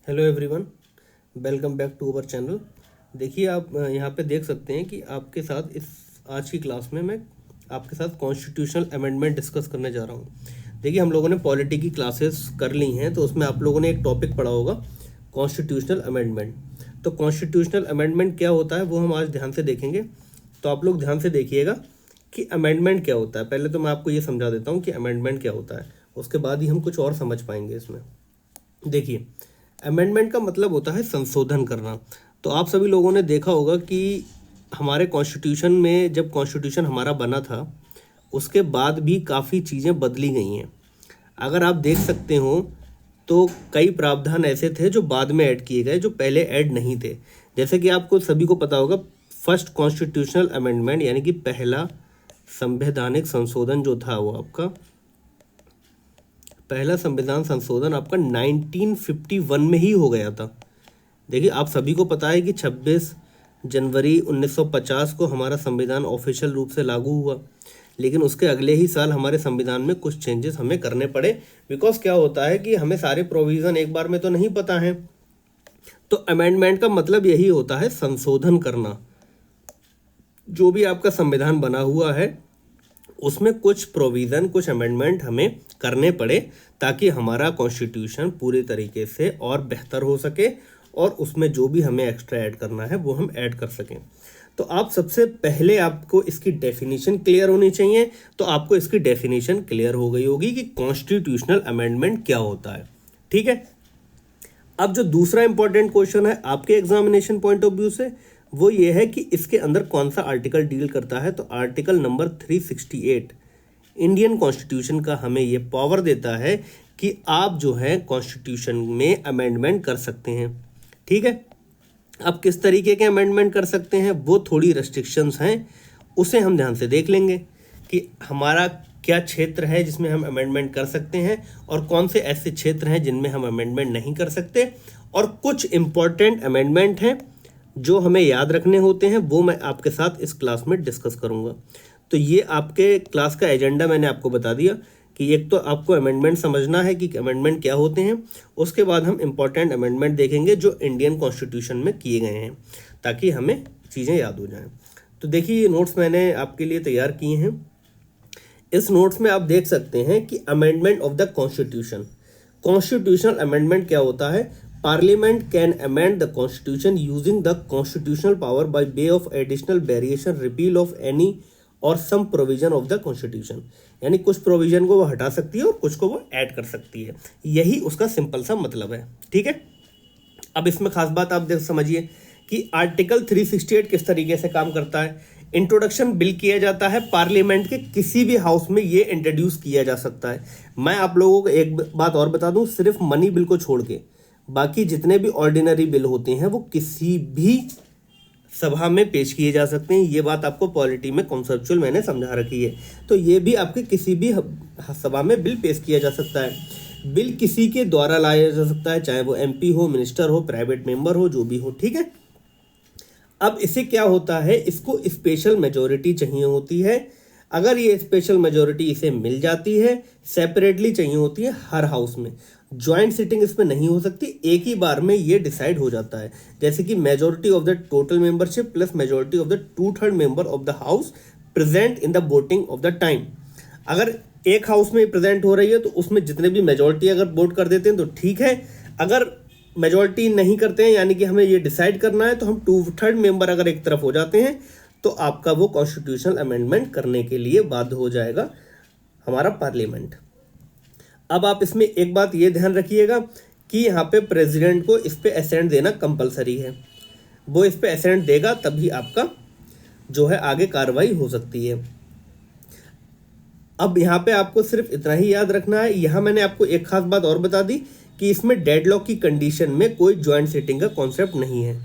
Hello everyone, welcome back to our channel. देखिए, आप यहाँ पे देख सकते हैं कि आपके साथ इस आज की क्लास में मैं आपके साथ कॉन्स्टिट्यूशनल अमेंडमेंट डिस्कस करने जा रहा हूँ। देखिए, हम लोगों ने पॉलिटी की क्लासेस कर ली हैं, तो उसमें आप लोगों ने एक टॉपिक पढ़ा होगा कॉन्स्टिट्यूशनल अमेंडमेंट। तो कॉन्स्टिट्यूशनल अमेंडमेंट क्या होता है वो हम आज ध्यान से देखेंगे। तो आप लोग ध्यान से देखिएगा कि अमेंडमेंट क्या होता है। पहले तो मैं आपको ये समझा देता हूँ कि अमेंडमेंट क्या होता है, उसके बाद ही हम कुछ और समझ पाएंगे इसमें। देखिए, अमेंडमेंट का मतलब होता है संशोधन करना। तो आप सभी लोगों ने देखा होगा कि हमारे कॉन्स्टिट्यूशन में जब कॉन्स्टिट्यूशन हमारा बना था उसके बाद भी काफ़ी चीज़ें बदली गई हैं। अगर आप देख सकते हो तो कई प्रावधान ऐसे थे जो बाद में ऐड किए गए, जो पहले ऐड नहीं थे। जैसे कि आपको सभी को पता होगा, फर्स्ट कॉन्स्टिट्यूशनल अमेंडमेंट यानी कि पहला संवैधानिक संशोधन जो था वो आपका पहला संविधान संशोधन आपका 1951 में ही हो गया था। देखिए, आप सभी को पता है कि 26 जनवरी 1950 को हमारा संविधान ऑफिशियल रूप से लागू हुआ, लेकिन उसके अगले ही साल हमारे संविधान में कुछ चेंजेस हमें करने पड़े। बिकॉज क्या होता है कि हमें सारे प्रोविज़न एक बार में तो नहीं पता है। तो अमेंडमेंट का मतलब यही होता है संशोधन करना। जो भी आपका संविधान बना हुआ है उसमें कुछ प्रोविज़न, कुछ अमेंडमेंट हमें करने पड़े ताकि हमारा कॉन्स्टिट्यूशन पूरे तरीके से और बेहतर हो सके, और उसमें जो भी हमें एक्स्ट्रा ऐड करना है वो हम ऐड कर सकें। तो आप सबसे पहले आपको इसकी डेफिनेशन क्लियर होनी चाहिए। तो आपको इसकी डेफिनेशन क्लियर हो गई होगी कि कॉन्स्टिट्यूशनल अमेंडमेंट क्या होता है। ठीक है। अब जो दूसरा इंपॉर्टेंट क्वेश्चन है आपके एग्जामिनेशन पॉइंट ऑफ व्यू से, वो ये है कि इसके अंदर कौन सा आर्टिकल डील करता है। तो आर्टिकल नंबर 368 इंडियन कॉन्स्टिट्यूशन का हमें ये पावर देता है कि आप जो है कॉन्स्टिट्यूशन में अमेंडमेंट कर सकते हैं। ठीक है। अब किस तरीके के अमेंडमेंट कर सकते हैं वो थोड़ी रेस्ट्रिक्शंस हैं, उसे हम ध्यान से देख लेंगे कि हमारा क्या क्षेत्र है जिसमें हम अमेंडमेंट कर सकते हैं और कौन से ऐसे क्षेत्र हैं जिनमें हम अमेंडमेंट नहीं कर सकते। और कुछ इम्पॉर्टेंट अमेंडमेंट हैं जो हमें याद रखने होते हैं, वो मैं आपके साथ इस क्लास में डिस्कस करूंगा। तो ये आपके क्लास का एजेंडा मैंने आपको बता दिया कि एक तो आपको अमेंडमेंट समझना है कि अमेंडमेंट क्या होते हैं, उसके बाद हम इम्पॉर्टेंट अमेंडमेंट देखेंगे जो इंडियन कॉन्स्टिट्यूशन में किए गए हैं, ताकि हमें चीज़ें याद हो जाएं। तो देखिए, ये नोट्स मैंने आपके लिए तैयार किए हैं। इस नोट्स में आप देख सकते हैं कि amendment of the constitution, constitutional amendment क्या होता है। Parliament can amend the constitution using the constitutional power by way of additional variation, repeal of any और सम प्रोविजन ऑफ द कॉन्स्टिट्यूशन। यानी कुछ प्रोविजन को वो हटा सकती है और कुछ को वो ऐड कर सकती है। यही उसका सिंपल सा मतलब है। ठीक है। अब इसमें खास बात आप देख समझिए कि आर्टिकल 368 किस तरीके से काम करता है। इंट्रोडक्शन बिल किया जाता है पार्लियामेंट के किसी भी हाउस में, ये इंट्रोड्यूस किया जा सकता है। मैं आप लोगों को एक बात और बता दूं, सिर्फ मनी बिल को छोड़ के बाकी जितने भी ऑर्डिनरी बिल होते हैं वो किसी भी सभा में पेश किए जा सकते हैं। ये बात आपको पॉलिटी में कॉन्सेप्चुअल मैंने समझा रखी है। तो ये भी आपके किसी भी सभा में बिल पेश किया जा सकता है। बिल किसी के द्वारा लाया जा सकता है, चाहे वो एमपी हो, मिनिस्टर हो, प्राइवेट मेंबर हो, जो भी हो। ठीक है। अब इसे क्या होता है, इसको स्पेशल मेजोरिटी चाहिए होती है। अगर ये स्पेशल मेजोरिटी इसे मिल जाती है, सेपरेटली चाहिए होती है हर हाउस में। ज्वाइंट सिटिंग इसमें नहीं हो सकती, एक ही बार में ये डिसाइड हो जाता है। जैसे कि majority of the total membership plus majority of the 2/3 member of the house present in the voting of the time. अगर एक हाउस में प्रेजेंट हो रही है तो उसमें जितने भी मेजोरिटी अगर वोट कर देते हैं तो ठीक है। अगर मेजोरिटी नहीं करते हैं, यानी कि हमें ये डिसाइड करना है, तो हम 2/3 मेंबर अगर एक तरफ हो जाते हैं तो आपका वो कॉन्स्टिट्यूशनल अमेंडमेंट करने के लिए बाध्य हो जाएगा हमारा पार्लियामेंट। अब आप इसमें एक बात ये ध्यान रखिएगा कि यहाँ पे प्रेसिडेंट को इस पे असेंट देना कंपलसरी है। वो इस पे असेंट देगा तभी आपका जो है आगे कार्रवाई हो सकती है। अब यहाँ पे आपको सिर्फ इतना ही याद रखना है। यहाँ मैंने आपको एक खास बात और बता दी कि इसमें डेडलॉक की कंडीशन में कोई ज्वाइंट सिटिंग का कॉन्सेप्ट नहीं है।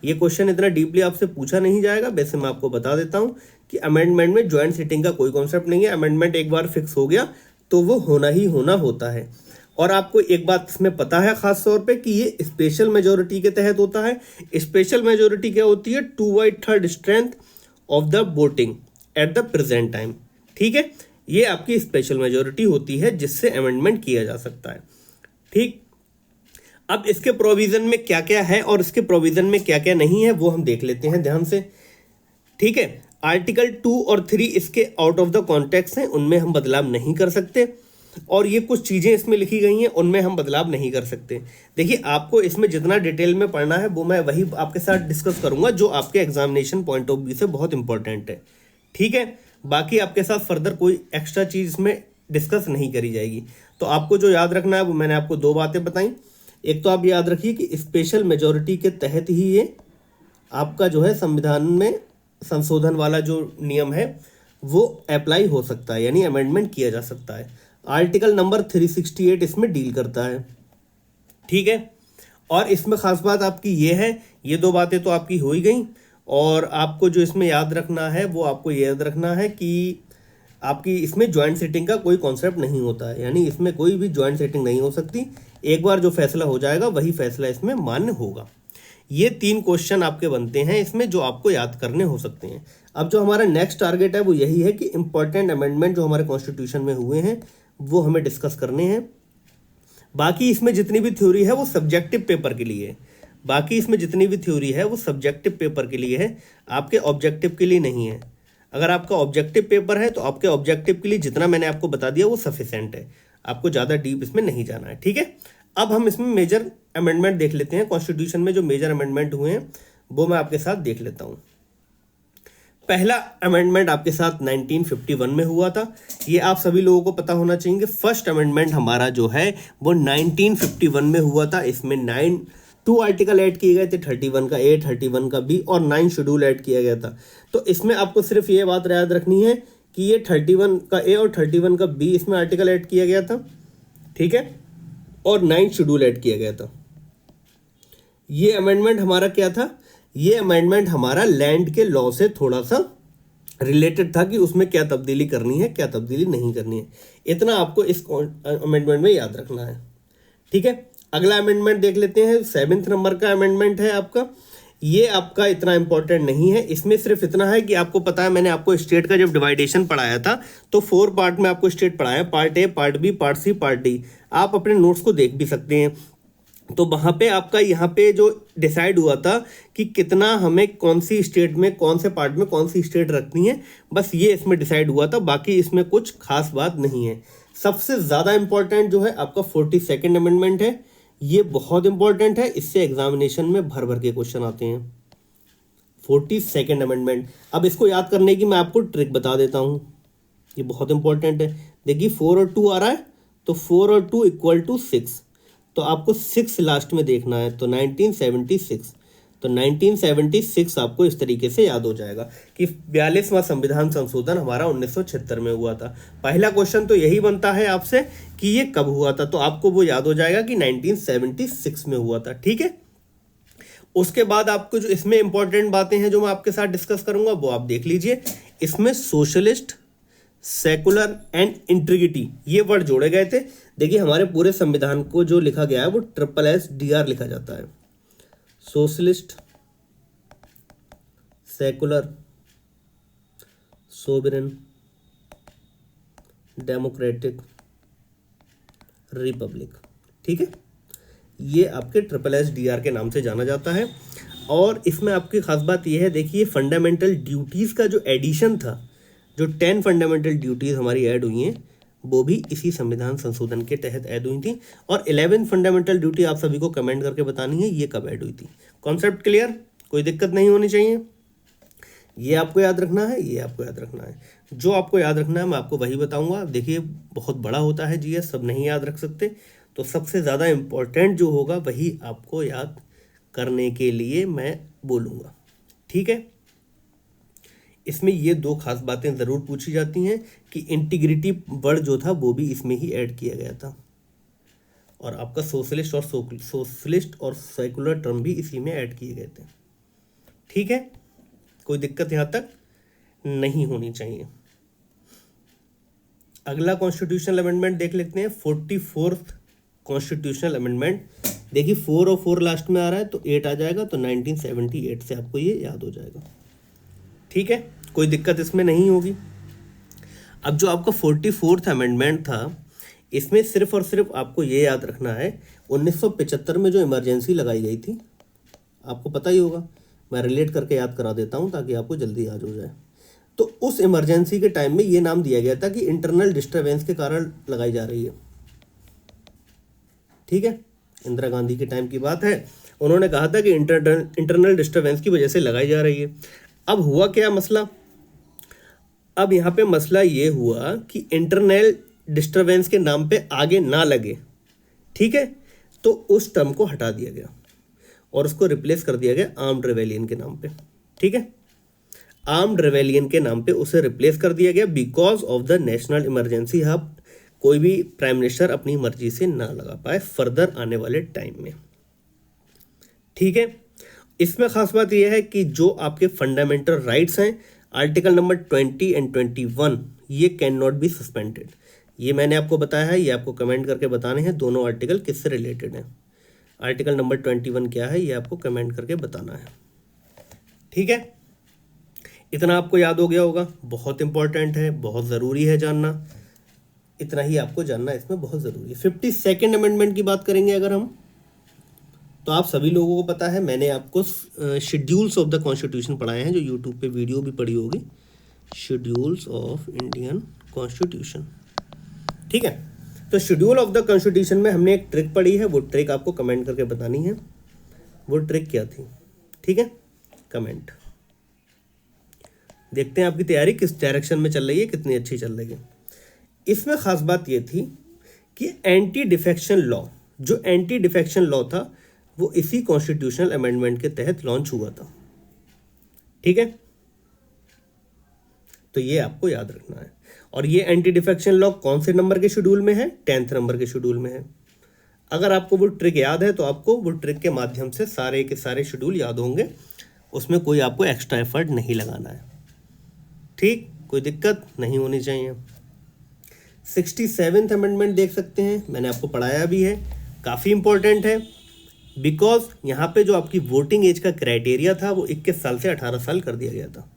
ये क्वेश्चन इतना डीपली आपसे पूछा नहीं जाएगा। वैसे मैं आपको बता देता हूँ कि अमेंडमेंट में ज्वाइंट सिटिंग का कोई कॉन्सेप्ट नहीं है। अमेंडमेंट एक बार फिक्स हो गया तो वो होना ही होना होता है। और आपको एक बात इसमें पता है खास तौर पे कि ये स्पेशल मेजोरिटी के तहत होता है। स्पेशल मेजोरिटी क्या होती है, 2/3 strength of the voting at the present time. ठीक है। ये आपकी स्पेशल मेजोरिटी होती है जिससे अमेंडमेंट किया जा सकता है। ठीक। अब इसके प्रोविजन में क्या क्या है और इसके प्रोविजन में क्या क्या नहीं है वो हम देख लेते हैं ध्यान से। ठीक है, आर्टिकल 2 और 3 इसके आउट ऑफ द कॉन्टेक्स्ट हैं, उनमें हम बदलाव नहीं कर सकते, और ये कुछ चीज़ें इसमें लिखी गई हैं उनमें हम बदलाव नहीं कर सकते। देखिए, आपको इसमें जितना डिटेल में पढ़ना है वो मैं वही आपके साथ डिस्कस करूंगा जो आपके एग्जामिनेशन पॉइंट ऑफ व्यू से बहुत इंपॉर्टेंट है। ठीक है, बाकी आपके साथ फर्दर कोई एक्स्ट्रा चीज़ इसमें डिस्कस नहीं करी जाएगी। तो आपको जो याद रखना है वो मैंने आपको 2 बातें बताई। एक तो आप याद रखिए कि स्पेशल मेजॉरिटी के तहत ही ये आपका जो है संविधान में संशोधन वाला जो नियम है वो अप्लाई हो सकता है, यानी अमेंडमेंट किया जा सकता है। आर्टिकल नंबर 368 इसमें डील करता है। ठीक है, और इसमें खास बात आपकी ये है, ये 2 बातें तो आपकी हो ही गई, और आपको जो इसमें याद रखना है वो आपको ये याद रखना है कि आपकी इसमें ज्वाइंट सेटिंग का कोई कॉन्सेप्ट नहीं होता है, यानी इसमें कोई भी ज्वाइंट सेटिंग नहीं हो सकती। एक बार जो फैसला हो जाएगा वही फैसला इसमें मान्य होगा। ये 3 क्वेश्चन आपके बनते हैं इसमें जो आपको याद करने हो सकते हैं। अब जो हमारा नेक्स्ट टारगेट है वो यही है कि इंपॉर्टेंट अमेंडमेंट जो हमारे कॉन्स्टिट्यूशन में हुए हैं वो हमें डिस्कस करने हैं। बाकी इसमें जितनी भी थ्योरी है वो सब्जेक्टिव पेपर के लिए है, बाकी इसमें जितनी भी थ्योरी है वो सब्जेक्टिव पेपर के लिए है, आपके ऑब्जेक्टिव के लिए नहीं है। अगर आपका ऑब्जेक्टिव पेपर है तो आपके ऑब्जेक्टिव के लिए जितना मैंने आपको बता दिया वो सफिशिएंट है, आपको ज़्यादा डीप इसमें नहीं जाना है। ठीक है, अब हम इसमें मेजर अमेंडमेंट देख लेते हैं। कॉन्स्टिट्यूशन में जो मेजर अमेंडमेंट हुए हैं वो मैं आपके साथ देख लेता हूँ। पहला अमेंडमेंट आपके साथ 1951 में हुआ था, ये आप सभी लोगों को पता होना चाहिए। फर्स्ट अमेंडमेंट हमारा जो है वो 1951 में हुआ था। इसमें 2 आर्टिकल ऐड किए गए थे, 31 का ए, 31 का बी और 9 शेड्यूल ऐड किया गया था। तो इसमें आपको सिर्फ ये बात याद रखनी है कि ये 31 का ए और 31 का बी इसमें आर्टिकल ऐड किया गया था। ठीक है, और 9 शेड्यूल ऐड किया गया था। ये अमेंडमेंट हमारा क्या था, ये अमेंडमेंट हमारा लैंड के लॉ से थोड़ा सा रिलेटेड था कि उसमें क्या तब्दीली करनी है क्या तब्दीली नहीं करनी है, इतना आपको इस अमेंडमेंट में याद रखना है। ठीक है, अगला अमेंडमेंट देख लेते हैं। 7th नंबर का अमेंडमेंट है आपका, ये आपका इतना इंपॉर्टेंट नहीं है। इसमें सिर्फ इतना है कि आपको पता है, मैंने आपको स्टेट का जब डिवाइडेशन पढ़ाया था तो 4 पार्ट में आपको स्टेट पढ़ाया, part A, part B, part C, part D. आप अपने नोट्स को देख भी सकते हैं। तो वहाँ पे आपका यहाँ पे जो डिसाइड हुआ था कि कितना हमें कौन सी स्टेट में कौन से पार्ट में कौन सी स्टेट रखनी है, बस ये इसमें डिसाइड हुआ था, बाकी इसमें कुछ खास बात नहीं है। सबसे ज़्यादा इंपॉर्टेंट जो है आपका 42nd अमेंडमेंट है, ये बहुत इंपॉर्टेंट है, इससे एग्जामिनेशन में भर भर के क्वेश्चन आते हैं। 42nd अमेंडमेंट, अब इसको याद करने की मैं आपको ट्रिक बता देता हूँ, ये बहुत इंपॉर्टेंट है। देखिए 4 और 2 आ रहा है, तो 4 और 2 इक्वल टू 6, तो आपको 6 लास्ट में देखना है, तो 1976। तो 1976 आपको इस तरीके से याद हो जाएगा कि 42वां संविधान संशोधन हमारा 1976 में हुआ था। पहला क्वेश्चन तो यही बनता है आपसे कि ये कब हुआ था, तो आपको वो याद हो जाएगा कि 1976 में हुआ था। ठीक है, उसके बाद आपको जो इसमें इंपॉर्टेंट बातें हैं जो मैं आपके साथ डिस्कस करूंगा वो आप देख लीजिए। इसमें सोशलिस्ट, सेकुलर एंड इंटीग्रिटी ये वर्ड जोड़े गए थे। देखिए, हमारे पूरे संविधान को जो लिखा गया है वो SSDR लिखा जाता है। Socialist, secular, sovereign, democratic, Republic. ठीक है, ये आपके SSDR के नाम से जाना जाता है। और इसमें आपकी खास बात यह है, देखिए फंडामेंटल ड्यूटीज़ का जो एडिशन था, जो 10 फंडामेंटल ड्यूटीज़ हमारी ऐड हुई हैं वो भी इसी संविधान संशोधन के तहत ऐड हुई थी। और 11 फंडामेंटल ड्यूटी आप सभी को कमेंट करके बतानी है ये कब ऐड हुई थी। कॉन्सेप्ट क्लियर, कोई दिक्कत नहीं होनी चाहिए। ये आपको याद रखना है, ये आपको याद रखना है। जो आपको याद रखना है मैं आपको वही बताऊंगा। देखिए, बहुत बड़ा होता है जीएस, सब नहीं याद रख सकते, तो सबसे ज़्यादा इम्पोर्टेंट जो होगा वही आपको याद करने के लिए मैं बोलूँगा। ठीक है, इसमें ये 2 खास बातें ज़रूर पूछी जाती हैं कि इंटीग्रिटी वर्ड जो था वो भी इसमें ही ऐड किया गया था, और आपका सोशलिस्ट और सेकुलर टर्म भी इसी में ऐड किए गए थे। ठीक है, कोई दिक्कत यहाँ तक नहीं होनी चाहिए। अगला कॉन्स्टिट्यूशनल अमेंडमेंट देख लेते हैं, 44th कॉन्स्टिट्यूशनल अमेंडमेंट। देखिए 4 और 4 लास्ट में आ रहा है तो 8 आ जाएगा, तो 1978 से आपको ये याद हो जाएगा। ठीक है, कोई दिक्कत इसमें नहीं होगी। अब जो आपका 44th अमेंडमेंट था, इसमें सिर्फ और सिर्फ आपको ये याद रखना है 1975 में जो इमरजेंसी लगाई गई थी, आपको पता ही होगा, मैं रिलेट करके याद करा देता हूँ ताकि आपको जल्दी याद हो जाए। तो उस इमरजेंसी के टाइम में ये नाम दिया गया था कि इंटरनल डिस्टर्बेंस के कारण लगाई जा रही है। ठीक है, इंदिरा गांधी के टाइम की बात है, उन्होंने कहा था कि इंटरनल डिस्टर्बेंस की वजह से लगाई जा रही है। अब हुआ क्या मसला, अब यहाँ पे मसला ये हुआ कि इंटरनल डिस्टर्बेंस के नाम पे आगे ना लगे। ठीक है, तो उस टर्म को हटा दिया गया और उसको रिप्लेस कर दिया गया आर्म्ड रेवेलियन के नाम पे। ठीक है, आर्म्ड रेवेलियन के नाम पे उसे रिप्लेस कर दिया गया because of the national emergency. अब कोई भी प्राइम मिनिस्टर अपनी मर्जी से ना लगा पाए फर्दर आने वाले टाइम में। ठीक है, इसमें खास बात यह है कि जो आपके फंडामेंटल राइट्स हैं, आर्टिकल नंबर 20 एंड 21, ये कैन नॉट बी सस्पेंडेड। ये मैंने आपको बताया है, ये आपको कमेंट करके बताने हैं दोनों आर्टिकल किससे रिलेटेड हैं। आर्टिकल नंबर 21 क्या है ये आपको कमेंट करके बताना है। ठीक है, इतना आपको याद हो गया होगा, बहुत इंपॉर्टेंट है, बहुत ज़रूरी है जानना, इतना ही आपको जानना इसमें बहुत ज़रूरी है। 52nd अमेंडमेंट की बात करेंगे अगर हम, तो आप सभी लोगों को पता है, मैंने आपको शेड्यूल्स ऑफ द कॉन्स्टिट्यूशन पढ़ाए हैं, जो यूट्यूब पे वीडियो भी पड़ी होगी, शेड्यूल्स ऑफ इंडियन कॉन्स्टिट्यूशन। ठीक है, तो शेड्यूल ऑफ द कॉन्स्टिट्यूशन में हमने एक ट्रिक पढ़ी है, वो ट्रिक आपको कमेंट करके बतानी है। वो ट्रिक क्या थी? ठीक है, कमेंट। देखते हैं आपकी तैयारी किस डायरेक्शन में चल रही है, कितनी अच्छी चल रही है। इसमें खास बात ये थी कि एंटी डिफेक्शन लॉ, जो एंटी डिफेक्शन लॉ था वो इसी कॉन्स्टिट्यूशनल अमेंडमेंट के तहत लॉन्च हुआ था। ठीक है, तो ये आपको याद रखना है। और ये एंटी डिफेक्शन लॉ कौन से नंबर के शेड्यूल में है? 10th नंबर के शेड्यूल में है। अगर आपको वो ट्रिक याद है तो आपको वो ट्रिक के माध्यम से सारे के सारे शेड्यूल याद होंगे, उसमें कोई आपको एक्स्ट्रा एफर्ट नहीं लगाना है। ठीक, कोई दिक्कत नहीं होनी चाहिए। 67th अमेंडमेंट देख सकते हैं, मैंने आपको पढ़ाया भी है, काफ़ी इंपॉर्टेंट है बिकॉज यहाँ पे जो आपकी वोटिंग एज का क्राइटेरिया था वो 21 साल से 18 साल कर दिया गया था।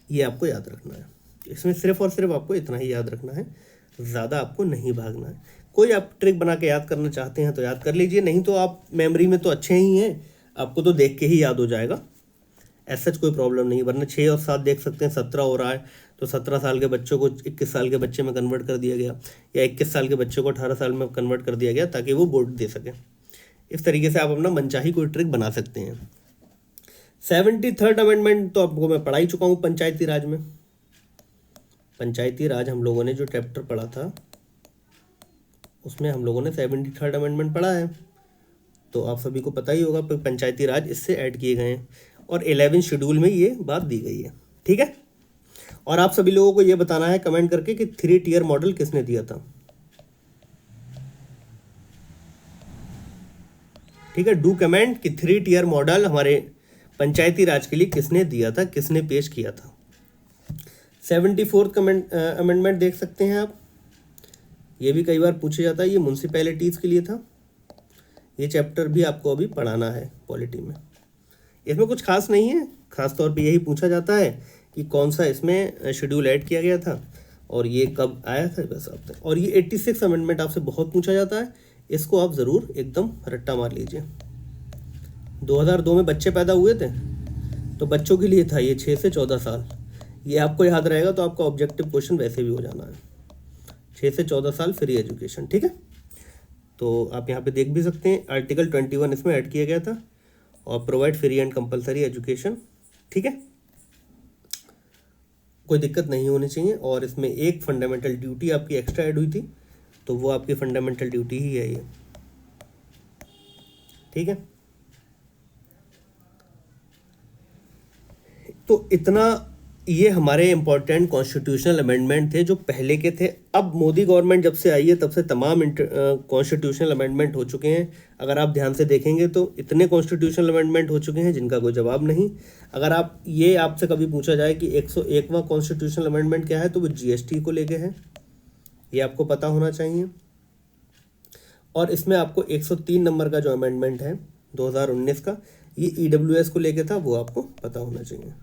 ये आपको याद रखना है, इसमें सिर्फ और सिर्फ आपको इतना ही याद रखना है, ज़्यादा आपको नहीं भागना है। कोई आप ट्रिक बना के याद करना चाहते हैं तो याद कर लीजिए, नहीं तो आप मेमोरी में तो अच्छे ही हैं, आपको तो देख के ही याद हो जाएगा, ऐसा कोई प्रॉब्लम नहीं। वरना 6 और 7 देख सकते हैं, 17 हो रहा है तो 17 साल के बच्चों को 21 साल के बच्चे में कन्वर्ट कर दिया गया, या 21 साल के बच्चों को 18 साल में कन्वर्ट कर दिया गया ताकि वो वोट दे सकें। इस तरीके से आप अपना मनचाही कोई ट्रिक बना सकते हैं। 73rd अमेंडमेंट तो आपको मैं पढ़ा ही चुका हूँ पंचायती राज में। पंचायती राज हम लोगों ने जो चैप्टर पढ़ा था उसमें हम लोगों ने 73rd अमेंडमेंट पढ़ा है, तो आप सभी को पता ही होगा पंचायती राज इससे ऐड किए गए हैं और 11 शेड्यूल में ये बात दी गई है। ठीक है, और आप सभी लोगों को ये बताना है कमेंट करके कि 3 टियर मॉडल किसने दिया था। ठीक है, डू कमेंट कि 3 टियर मॉडल हमारे पंचायती राज के लिए किसने दिया था, किसने पेश किया था। 74th अमेंडमेंट देख सकते हैं आप, ये भी कई बार पूछा जाता है, ये म्यूनसिपैलिटीज़ के लिए था। ये चैप्टर भी आपको अभी पढ़ाना है पॉलिटी में। इसमें कुछ खास नहीं है, खास तौर पे यही पूछा जाता है कि कौन सा इसमें शेड्यूल ऐड किया गया था और ये कब आया था, बस आप तक। और ये 86 अमेंडमेंट आपसे बहुत पूछा जाता है, इसको आप ज़रूर एकदम रट्टा मार लीजिए। 2002 में बच्चे पैदा हुए थे तो बच्चों के लिए था ये 6 से 14 साल, ये आपको याद रहेगा तो आपका ऑब्जेक्टिव क्वेश्चन वैसे भी हो जाना है। 6 से 14 साल फ्री एजुकेशन। ठीक है, तो आप यहाँ पे देख भी सकते हैं आर्टिकल 21 इसमें ऐड किया गया था, और provide free and compulsory education. ठीक है, कोई दिक्कत नहीं होनी चाहिए। और इसमें एक फंडामेंटल ड्यूटी आपकी एक्स्ट्रा ऐड हुई थी, तो वो आपकी फंडामेंटल ड्यूटी ही है ये। ठीक है, तो इतना ये हमारे इम्पोर्टेंट कॉन्स्टिट्यूशनल अमेंडमेंट थे जो पहले के थे। अब मोदी गवर्नमेंट जब से आई है तब से तमाम कॉन्स्टिट्यूशनल अमेंडमेंट हो चुके हैं। अगर आप ध्यान से देखेंगे तो इतने कॉन्स्टिट्यूशनल अमेंडमेंट हो चुके हैं जिनका कोई जवाब नहीं। अगर आप ये आपसे कभी पूछा जाए कि 101वां कॉन्स्टिट्यूशनल अमेंडमेंट क्या है तो वो जीएसटी को लेके है, ये आपको पता होना चाहिए। और इसमें आपको 103 नंबर का जो अमेंडमेंट है 2019 का, ये ईडब्ल्यूएस को लेके था, वो आपको पता होना चाहिए।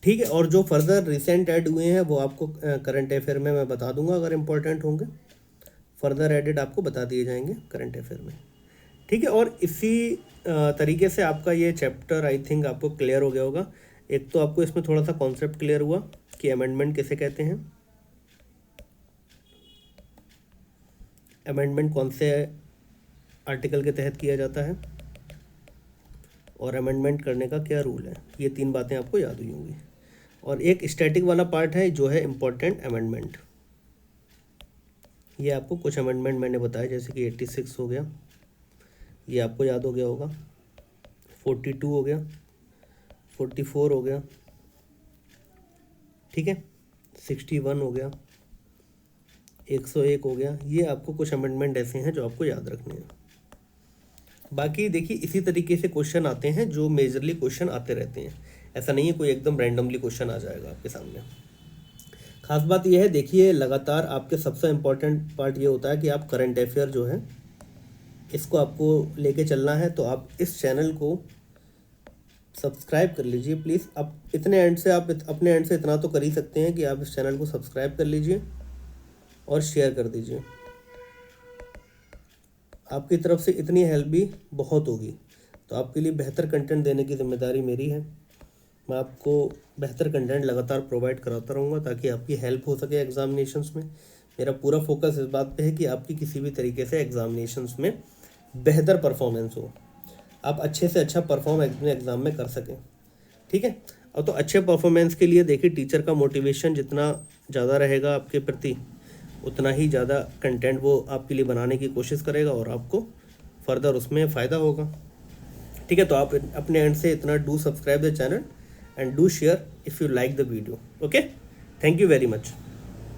ठीक है। और जो फर्दर रिसेंट ऐड हुए हैं वो आपको करंट अफेयर में मैं बता दूंगा, अगर इम्पोर्टेंट होंगे फर्दर एडेड आपको बता दिए जाएंगे करंट अफेयर में। ठीक है। और इसी तरीके से आपका ये चैप्टर आई थिंक आपको क्लियर हो गया होगा। एक तो आपको इसमें थोड़ा सा कॉन्सेप्ट क्लियर हुआ कि अमेंडमेंट किसे कहते हैं, अमेंडमेंट कौन से आर्टिकल के तहत किया जाता है, और अमेंडमेंट करने का क्या रूल है। ये 3 बातें आपको याद हुई होंगी। और एक स्टैटिक वाला पार्ट है जो है इम्पोर्टेंट अमेंडमेंट। ये आपको कुछ अमेंडमेंट मैंने बताया, जैसे कि 86 हो गया, ये आपको याद हो गया होगा, 42 हो गया, 44 हो गया, ठीक है, 61 हो गया, 101 हो गया। ये आपको कुछ अमेंडमेंट ऐसे हैं जो आपको याद रखने हैं। बाकी देखिए इसी तरीके से क्वेश्चन आते हैं, जो मेजरली क्वेश्चन आते रहते हैं, ऐसा नहीं है कोई एकदम रैंडमली क्वेश्चन आ जाएगा आपके सामने। खास बात यह है, देखिए लगातार आपके सबसे इम्पोर्टेंट पार्ट ये होता है कि आप करंट अफेयर जो है इसको आपको लेके चलना है। तो आप इस चैनल को सब्सक्राइब कर लीजिए प्लीज़। अब इतने एंड से आप अपने एंड से इतना तो कर ही सकते हैं कि आप इस चैनल को सब्सक्राइब कर लीजिए और शेयर कर दीजिए। आपकी तरफ से इतनी हेल्प भी बहुत होगी। तो आपके लिए बेहतर कंटेंट देने की जिम्मेदारी मेरी है। मैं आपको बेहतर कंटेंट लगातार प्रोवाइड कराता रहूँगा ताकि आपकी हेल्प हो सके एग्जामिनेशंस में। मेरा पूरा फोकस इस बात पे है कि आपकी किसी भी तरीके से एग्जामिनेशंस में बेहतर परफॉर्मेंस हो, आप अच्छे से अच्छा परफॉर्म अपने एग्ज़ाम में कर सकें। ठीक है। और तो अच्छे परफॉर्मेंस के लिए देखिए टीचर का मोटिवेशन जितना ज़्यादा रहेगा आपके प्रति, उतना ही ज़्यादा कंटेंट वो आपके लिए बनाने की कोशिश करेगा और आपको फर्दर उसमें फ़ायदा होगा। ठीक है। तो आप अपने एंड से इतना do subscribe the channel and do share if you like the video. Okay, thank you very much.